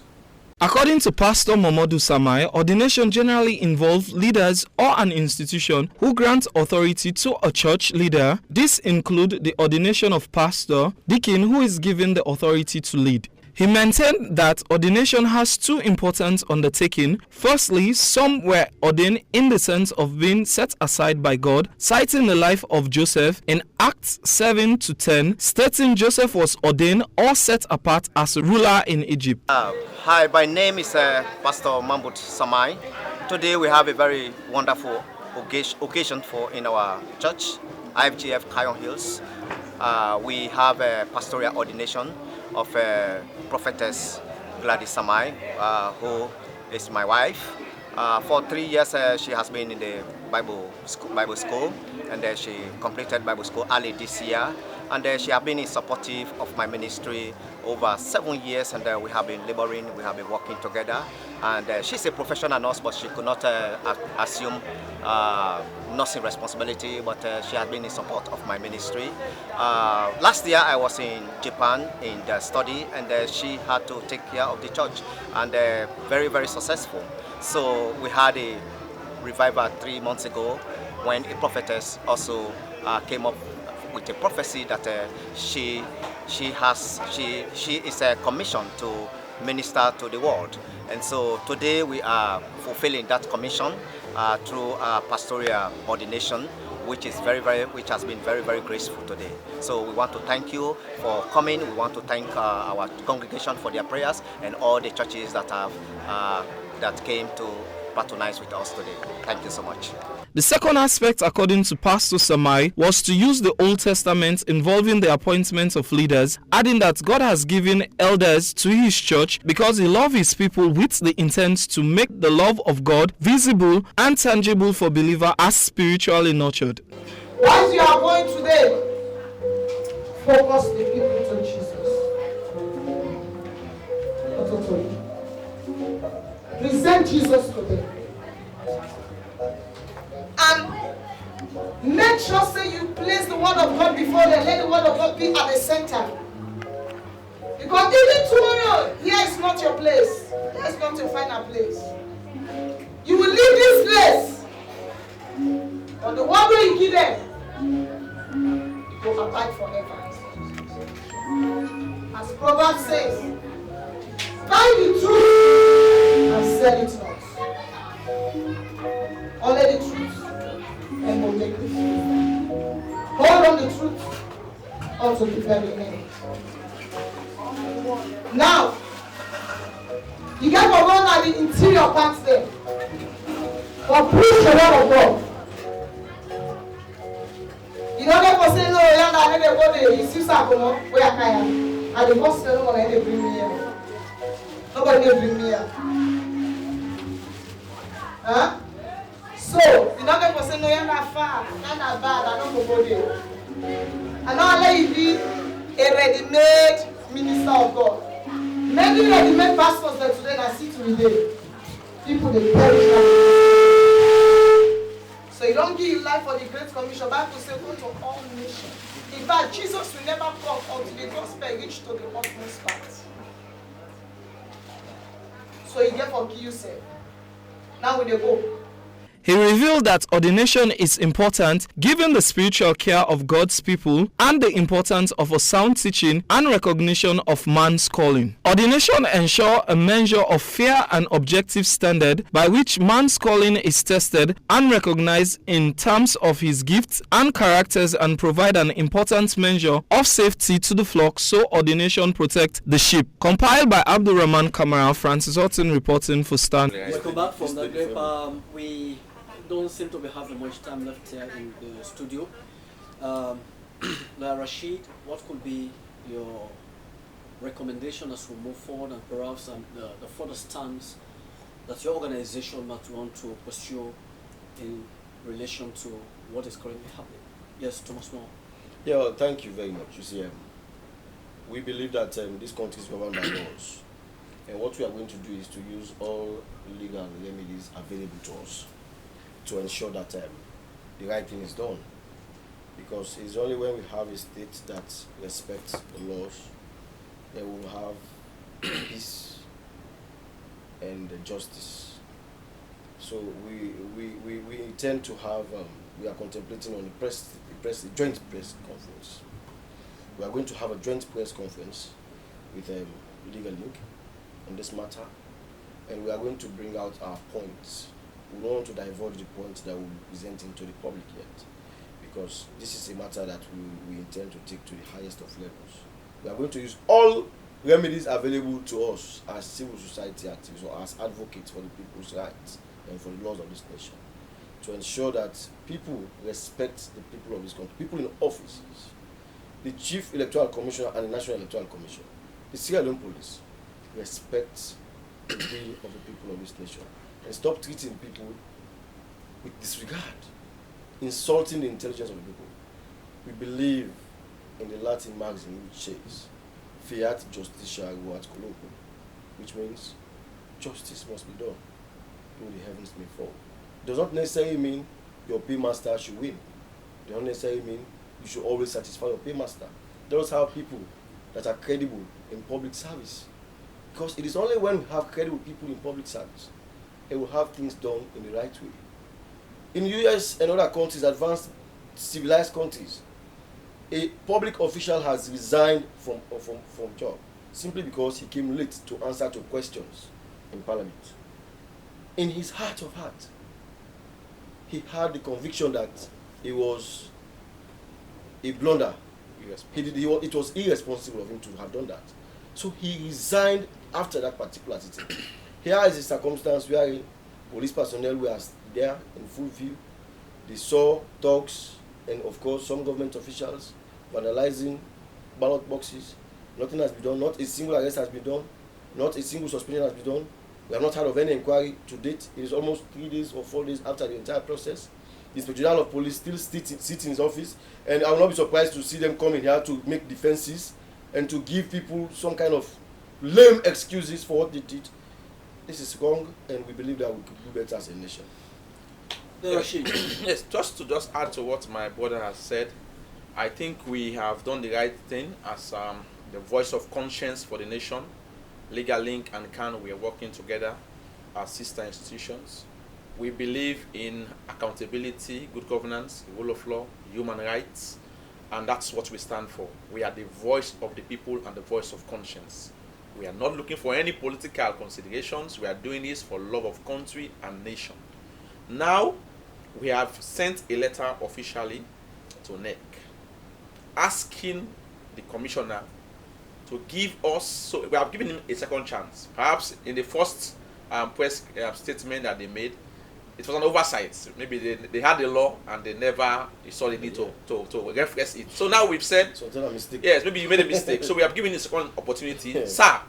According to Pastor Momodu Samai, ordination generally involves leaders or an institution who grants authority to a church leader. This includes the ordination of pastor, deacon who is given the authority to lead. He maintained that ordination has two important undertakings. Firstly, some were ordained in the sense of being set aside by God, citing the life of Joseph in Acts 7-10, stating Joseph was ordained or set apart as a ruler in Egypt. Hi, my name is Pastor Mambut Samai. Today we have a very wonderful occasion in our church, IFGF Kion Hills. We have a pastoral ordination of prophetess Gladys Samai, who is my wife. For 3 years she has been in the Bible school, and she completed Bible school early this year. And she has been supportive of my ministry over 7 years, and we have been laboring, we have been working together. And she's a professional nurse, but she could not assume nursing responsibility, but she has been in support of my ministry. Last year I was in Japan in the study, and she had to take care of the church, and very, very successful. So we had a revival 3 months ago when a prophetess also came up with a prophecy that she is commissioned to minister to the world. And so today we are fulfilling that commission through pastoral ordination, which has been very, very graceful today. So we want to thank you for coming. We want to thank our congregation for their prayers, and all the churches that have that came to patronize with us today. Thank you so much. The second aspect, according to Pastor Samai, was to use the Old Testament involving the appointment of leaders, adding that God has given elders to his church because he loves his people with the intent to make the love of God visible and tangible for believers as spiritually nurtured. Once you are going today, focus the people to Jesus. Present Jesus to them. And make sure say you place the word of God before them. Let the word of God be at the center. Because even tomorrow, here is not your place. Here is not your final place. You will leave this place. But the one way you give them, it will abide forever. As Proverbs says, buy the truth and sell it not. Only the truth and will make the truth. Hold on the truth unto the very end. Now, you get to run at the interior parts there. But preach the word of God. You know, they say, no, I never go there. You see, where I am. And the boss said, no, they bring me here. Nobody will bring me here. Huh? So, you're not going to say, no, you're not far, you're not bad, I don't go there. And now let you be a ready-made minister of God. Many ready-made pastors that today I see today. People, they perish. So you don't give your life for the Great Commission. Bible says, go to all nations. In fact, Jesus will never come until the gospel reach to the utmost part. So you therefore kill yourself. Now we go. He revealed that ordination is important given the spiritual care of God's people and the importance of a sound teaching and recognition of man's calling. Ordination ensures a measure of fair and objective standard by which man's calling is tested and recognized in terms of his gifts and characters, and provide an important measure of safety to the flock, so ordination protects the sheep. Compiled by Abdurrahman Kamara, Francis Horton reporting for Stan. Welcome back from the break. We don't seem to be having much time left here in the studio. Rashid, what could be your recommendation as we move forward, and perhaps the further stance that your organization might want to pursue in relation to what is currently happening? Yes, Thomas Moore. Yeah, thank you very much. You see, we believe that this country is governed by laws, and what we are going to do is to use all legal remedies available to us to ensure that the right thing is done. Because it's only when we have a state that respects the laws that we will have peace and justice. So we intend to have, we are contemplating on the joint press conference. We are going to have a joint press conference with Legal Link on this matter, and we are going to bring out our points. We don't want to divulge the points that we'll be presenting to the public yet, because this is a matter that we intend to take to the highest of levels. We are going to use all remedies available to us as civil society activists or as advocates for the people's rights and for the laws of this nation, to ensure that people respect the people of this country, people in offices, the Chief Electoral Commissioner and the National Electoral Commission, the Sierra Leone Police, respect the will of the people of this nation and stop treating people with disregard, insulting the intelligence of the people. We believe in the Latin maxim which says, Fiat Justitia Ruat Colloquium, which means justice must be done, though the heavens may fall. Does not necessarily mean your paymaster should win. Does not necessarily mean you should always satisfy your paymaster. Those are people that are credible in public service. Because it is only when we have credible people in public service that we have things done in the right way. In the US and other countries, advanced civilized countries, a public official has resigned from job simply because he came late to answer to questions in Parliament. In his heart of heart, he had the conviction that it was a blunder. It was irresponsible of him to have done that. So he resigned after that particular sitting. Here is a circumstance where police personnel were there in full view. They saw thugs and, of course, some government officials vandalizing ballot boxes. Nothing has been done. Not a single arrest has been done. Not a single suspension has been done. We have not heard of any inquiry to date. It is almost 3 days or 4 days after the entire process. The Inspector General of Police still sits in his office, and I will not be surprised to see them come in here to make defenses and to give people some kind of lame excuses for what they did. This is wrong, and we believe that we could do better as a nation. Yes, just add to what my brother has said, I think we have done the right thing as the voice of conscience for the nation. Legal Link and CAN, we are working together as sister institutions. We believe in accountability, good governance, the rule of law, human rights, and that's what we stand for. We are the voice of the people and the voice of conscience. We are not looking for any political considerations. We are doing this for love of country and nation. Now, we have sent a letter officially to NEC asking the commissioner to give us, so we have given him a second chance. Perhaps in the first press statement that they made, it was an oversight. Maybe they had the law and they never saw the need to reference it. So now we've said, so it's not a mistake. Yes, maybe you made a mistake. So we have given you a second opportunity. Sir,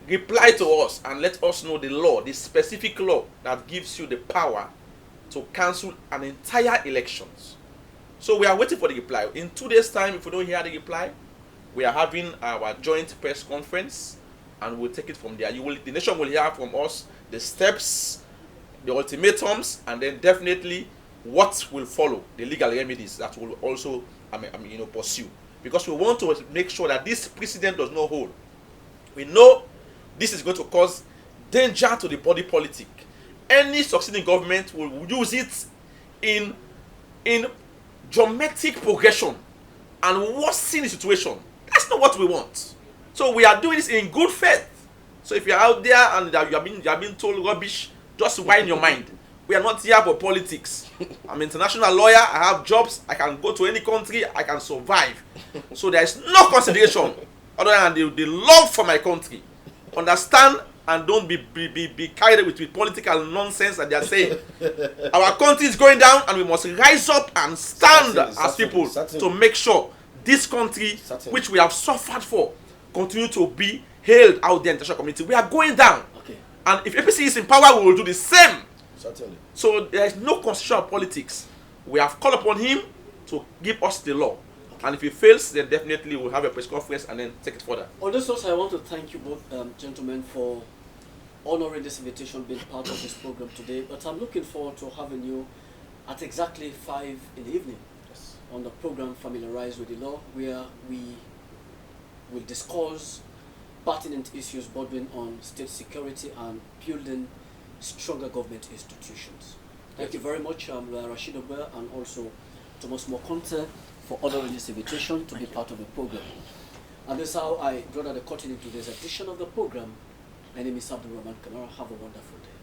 reply to us and let us know the law, the specific law that gives you the power to cancel an entire elections. So we are waiting for the reply. In 2 days' time, if we don't hear the reply, we are having our joint press conference and we'll take it from there. The nation will hear from us the steps, the ultimatums, and then definitely what will follow, the legal remedies that will also pursue. Because we want to make sure that this precedent does not hold. We know this is going to cause danger to the body politic. Any succeeding government will use it in geometric progression and worsen the situation. That's not what we want. So we are doing this in good faith. So if you're out there and you are being told rubbish, just wind your mind. We are not here for politics. I'm an international lawyer. I have jobs. I can go to any country. I can survive. So there is no consideration other than the love for my country. Understand and don't be carried with political nonsense that they are saying. Our country is going down and we must rise up and stand as people to make sure this country, which we have suffered for, continue to be hailed out there in the international community. We are going down. Okay. And if APC is in power, we will do the same. Certainly. So there is no constitutional politics. We have called upon him to give us the law. And if he fails, then definitely we'll have a press conference and then take it further. On this note, I want to thank you both, gentlemen, for honoring this invitation, being part of this program today. But I'm looking forward to having you at exactly 5 in the evening on the program Familiarize with the Law, where we will discuss pertinent issues bordering on state security and building stronger government institutions. Thank you very much, Rashid Ogbeh, and also Thomas Mokonte for honoring this invitation to be part of the program. And that's how I draw the curtain into this edition of the program. My name is Abdul Rahman Kamara. Have a wonderful day.